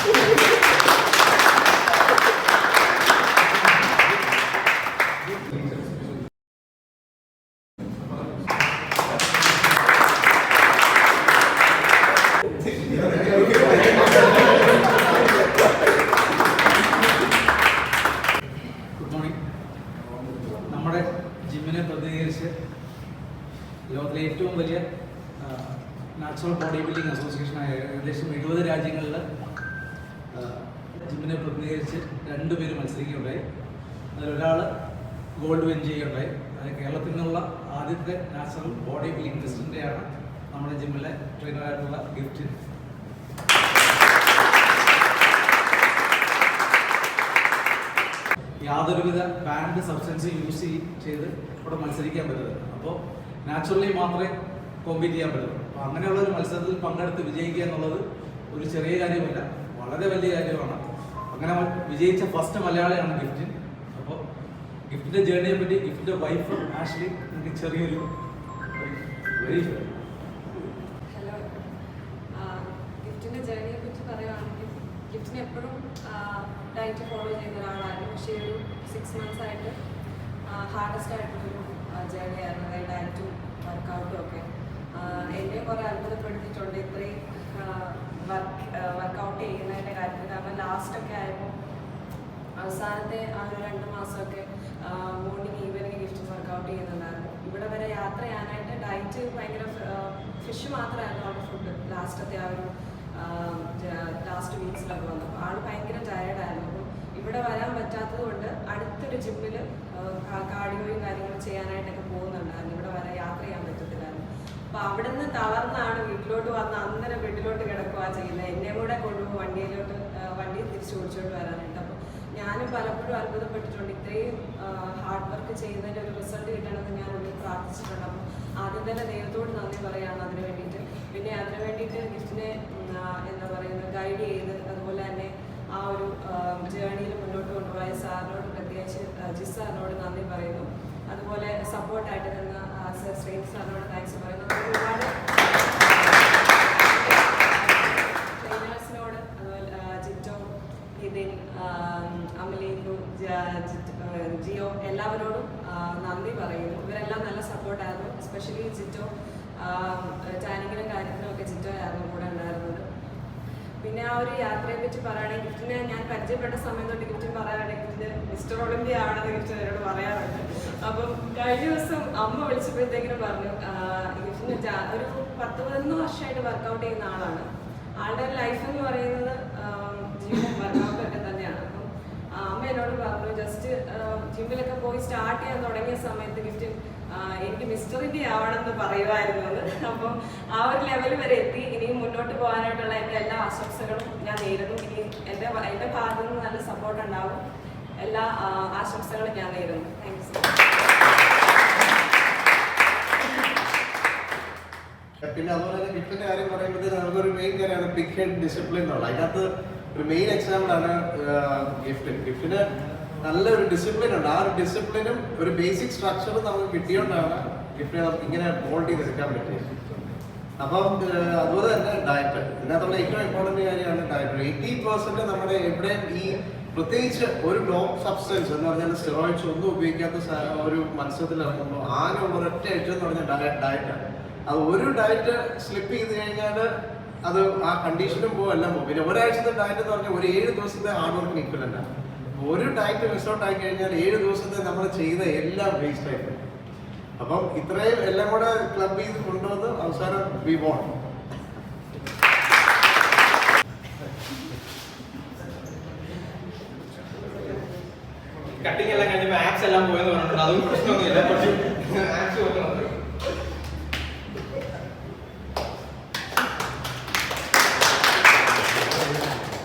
നമ്മുടെ ജിമ്മിനെ പ്രതിനിധീകരിച്ച് ലോകത്തിലെ ഏറ്റവും വലിയ നാച്ചുറൽ ബോഡി ബിൽഡിംഗ് അസോസിയേഷനായ ഏകദേശം 70 രാജ്യങ്ങളിൽ ജിമ്മിനെ പ്രതിനിധീകരിച്ച് 2 പേര് മത്സരിക്കുകയുണ്ടായി. അതിലൊരാൾ ഗോൾഡ് വിൻ ചെയ്യുകയുണ്ടായി. അത് കേരളത്തിൽ നിന്നുള്ള ആദ്യത്തെ നാച്ചുറൽ ബോഡി ബിൽഡിംഗ് ടെസ്റ്റിൻ്റെയാണ് നമ്മുടെ ജിമ്മിലെ ട്രെയിനറായിട്ടുള്ള ഗിഫ്റ്റ്. യാതൊരുവിധ ബാൻഡ് സബ്സ്റ്റൻസ് യൂസ് ചെയ്ത് ഇവിടെ മത്സരിക്കാൻ പറ്റുന്നത്. അപ്പോൾ നാച്ചുറലി മാത്രമേ കോമ്പീറ്റ് ചെയ്യാൻ പറ്റുള്ളൂ. അപ്പോൾ അങ്ങനെയുള്ള ഒരു മത്സരത്തിൽ പങ്കെടുത്ത് വിജയിക്കുക എന്നുള്ളത് ഒരു ചെറിയ കാര്യമല്ല, വളരെ വലിയ കാര്യമാണ്. അങ്ങനെ വിജയിച്ച ഫസ്റ്റ് മലയാളിയാണ് ഗിഫ്റ്റ്. അപ്പോൾ ഗിഫ്റ്റിൻ്റെ ജേർണിയെ പറ്റി ഗിഫ്റ്റിൻ്റെ വൈഫ് ആഷ്ലി എനിക്ക് ചെറിയൊരു ഹലോ, ഗിഫ്റ്റിൻ്റെ ജേർണിയെ പറ്റി പറയുകയാണെങ്കിൽ ഗിഫ്റ്റിന് എപ്പോഴും ഡയറ്റ് ഫോളോ ചെയ്യുന്ന ഒരാളായിരുന്നു. പക്ഷേ ഒരു 6 months ആയിട്ട് ഹാർഡസ്റ്റ് ആയിട്ടുള്ളൊരു ജേർണി ആയിരുന്നു. അതായത് ഡയറ്റും വർക്കൗട്ടും ഒക്കെ എന്നെ കുറേ അത്ഭുതപ്പെടുത്തിയിട്ടുണ്ട് ഇത്രയും വർക്കൗട്ട് ചെയ്യുന്നതിൻ്റെ കാര്യത്തിൽ. കാരണം ലാസ്റ്റൊക്കെ ആയപ്പോൾ അവസാനത്തെ ആ ഒരു 2 മാസമൊക്കെ മോർണിംഗ് ഈവനിങ് ഗിഫ്റ്റ് വർക്കൗട്ട് ചെയ്യുന്നുണ്ടായിരുന്നു. ഇവിടെ വരെ യാത്ര ചെയ്യാനായിട്ട് ഡയറ്റ് ഭയങ്കര ഫിഷ് മാത്രമായിരുന്നു അവിടെ ഫുഡ്. ലാസ്റ്റത്തെ ആ ഒരു ലാസ്റ്റ് വീക്സിലൊക്കെ വന്നു. ആൾ ഭയങ്കര ടയർഡായിരുന്നു. അപ്പോൾ ഇവിടെ വരാൻ പറ്റാത്തത് കൊണ്ട് അടുത്തൊരു ജിമ്മിൽ കാർഡിയോയും കാര്യങ്ങളും ചെയ്യാനായിട്ടൊക്കെ പോകുന്നുണ്ടായിരുന്നു. ഇവിടെ വരെ യാത്ര ചെയ്യാൻ പറ്റത്തില്ലായിരുന്നു. അപ്പോൾ അവിടെ നിന്ന് തളർന്നാണ് വീട്ടിലോട്ട് വന്ന് അന്നേരം ബെഡിലോട്ട് കിടക്കുക ചെയ്യുന്നത്. എന്നെ കൂടെ കൊണ്ടുപോകും വണ്ടിയിൽ തിരിച്ചു ഓടിച്ചോട്ട് വരാനായിട്ട്. അപ്പോൾ ഞാനും പലപ്പോഴും അത്ഭുതപ്പെട്ടിട്ടുണ്ട്. ഇത്രയും ഹാർഡ് വർക്ക് ചെയ്യുന്നതിൻ്റെ ഒരു റിസൾട്ട് കിട്ടണമെന്ന് ഞാൻ ഉള്ളിൽ പ്രാർത്ഥിച്ചിട്ടുണ്ട്. അപ്പോൾ ആദ്യം തന്നെ ദൈവത്തോട് നന്ദി പറയുകയാണ് അതിന് വേണ്ടിയിട്ട്. പിന്നെ അതിന് വേണ്ടിയിട്ട് ഗിഫ്റ്റിനെ എന്താ പറയുന്നത് ഗൈഡ് ചെയ്ത് അതുപോലെ തന്നെ ആ ഒരു ജേർണിയിൽ മുന്നോട്ട് കൊണ്ടുപോയ സാറിനോട് പ്രത്യേകിച്ച് ജിസ് സാറിനോട് നന്ദി പറയുന്നു. അതുപോലെ സപ്പോർട്ടായിട്ട് നിന്ന സർ ശ്രീനി സാറിനോട് താങ്ക്സ് പറയുന്നു. ഒരുപാട് ട്രെയിനേഴ്സിനോട് അതുപോലെ ജിറ്റോ, നിതിൻ, അമലീനു, ജിയോ എല്ലാവരോടും നന്ദി പറയുന്നു. ഇവരെല്ലാം നല്ല സപ്പോർട്ടായിരുന്നു. എസ്പെഷ്യലി ജിറ്റോ ടാനിങ്ങിലും കാര്യത്തിലും ഒക്കെ ജിറ്റോ ആയിരുന്നു കൂടെ ഉണ്ടായിരുന്നത്. പിന്നെ ആ ഒരു യാത്രയെ പറ്റി പറയുകയാണെങ്കിൽ ഗിഫ്റ്റിനെ ഞാൻ പരിചയപ്പെട്ട സമയം തൊട്ട് ഗിഫ്റ്റിന് പറയാറുണ്ട് ഗിഫ്റ്റിന് മിസ്റ്റർ ഒളിമ്പിയ ആണെന്ന് ഗിഫ്റ്റ് എന്നോട് പറയാറുണ്ട്. അപ്പം കഴിഞ്ഞ ദിവസം അമ്മ വിളിച്ചപ്പോഴത്തേക്കിനും പറഞ്ഞു ഗിഫ്റ്റിന് ഒരു 10-11 വർഷമായിട്ട് വർക്കൗട്ട് ചെയ്യുന്ന ആളാണ്. ആളുടെ ലൈഫ് എന്ന് പറയുന്നത് ജിമ്മും വർക്കൗട്ടും ഒക്കെ തന്നെയാണ്. അപ്പം അമ്മ എന്നോട് പറഞ്ഞു ജസ്റ്റ് ജിമ്മിലൊക്കെ പോയി സ്റ്റാർട്ട് ചെയ്യാൻ തുടങ്ങിയ സമയത്ത് ഗിഫ്റ്റ് എനിക്ക് മിസ്റ്റർ ഇന്ത്യ ആവണമെന്ന് പറയുമായിരുന്നു എന്ന്. അപ്പം ആ ഒരു ലെവൽ വരെ എത്തി. ഇനിയും മുന്നോട്ട് പോകാനായിട്ടുള്ള എൻ്റെ എല്ലാ ആശംസകളും ഞാൻ നേരുന്നു. ഇനി എൻ്റെ ഭാഗത്തു നിന്ന് നല്ല സപ്പോർട്ട് ഉണ്ടാവും. എല്ലാ ആശംസകളും ഞാൻ നേരുന്നു. താങ്ക്സ്. പിന്നെ അതുപോലെ തന്നെ ഗിഫ്റ്റിന്റെ കാര്യം പറയുമ്പോഴത്തേക്ക് നമുക്കൊരു മെയിൻ കാര്യമാണ് പിക് ഹെഡ് ഡിസിപ്ലിൻ എന്നുള്ളത്. അതിനകത്ത് ഒരു മെയിൻ എക്സാമ്പിളാണ് ഗിഫ്റ്റിന് നല്ലൊരു ഡിസിപ്ലിൻ ഉണ്ട്. ആ ഒരു ഡിസിപ്ലിനും ഒരു ബേസിക് സ്ട്രക്ചറും നമുക്ക് കിട്ടിയോണ്ടാണ് ഗിഫ്റ്റിനെ നമുക്ക് ഇങ്ങനെ മോൾഡ് ചെയ്തെടുക്കാൻ പറ്റിയത്. അപ്പം അതുപോലെ തന്നെ ഡയറ്റ് ഇതിനകത്തുള്ള ഏറ്റവും ഇമ്പോർട്ടൻറ്റ് കാര്യമാണ് ഡയറ്റ്. 80% നമ്മുടെ എവിടെ ഈ പ്രത്യേകിച്ച് ഒരു ഡോപ്പ് സബ്സ്റ്റൻസ് എന്ന് പറഞ്ഞാൽ സ്റ്റെറോയിഡ്സ് ഒന്നും ഉപയോഗിക്കാത്ത ഒരു മത്സരത്തിൽ ഇറങ്ങുമ്പോൾ ആകെ ഒരൊറ്റ ഐറ്റം എന്ന് പറഞ്ഞാൽ ഡയറ്റാണ്. അത് ഒരു ഡയറ്റ് സ്ലിപ്പ് ചെയ്ത് കഴിഞ്ഞാൽ അത് ആ കണ്ടീഷനും പോകും എല്ലാം പോകും. പിന്നെ ഒരാഴ്ചത്തെ ഡയറ്റ് എന്ന് പറഞ്ഞാൽ ഒരു 7 ദിവസത്തെ ഹാർഡ് വർക്കിന് ഈക്വലൻ്റ് ആണ്. ഒരു ഡയറ്റ് മിസ്ഔട്ട് ആയി കഴിഞ്ഞാൽ 7 ദിവസത്തെ നമ്മൾ ചെയ്ത എല്ലാം വേസ്റ്റ് ആയിട്ട്. അപ്പം ഇത്രയും എല്ലാം കൂടെ ക്ലബ് ചെയ്ത് കൊണ്ടുവന്ന് അവസാനം വി വോൺ. കട്ടിങ് എല്ലാം കഴിഞ്ഞപ്പോൾ ആപ്സ് എല്ലാം പോയെന്ന് പറഞ്ഞിട്ടുണ്ട്. അതും പ്രശ്നമൊന്നുമില്ല. പക്ഷേ ആപ്സ് പോയി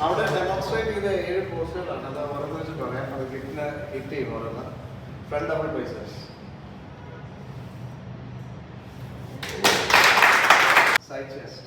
അവിടെ ഡെമോൺസ്ട്രേറ്റ് ചെയ്ത 7 പോസ്റ്റുകളാണ്. അത് ഓരോന്ന് വെച്ച് പറയാം. അത് ഗിഫ്റ്റിനെ ഹിറ്റ് ചെയ്യും. ഓരോന്ന് front double biceps, side chest,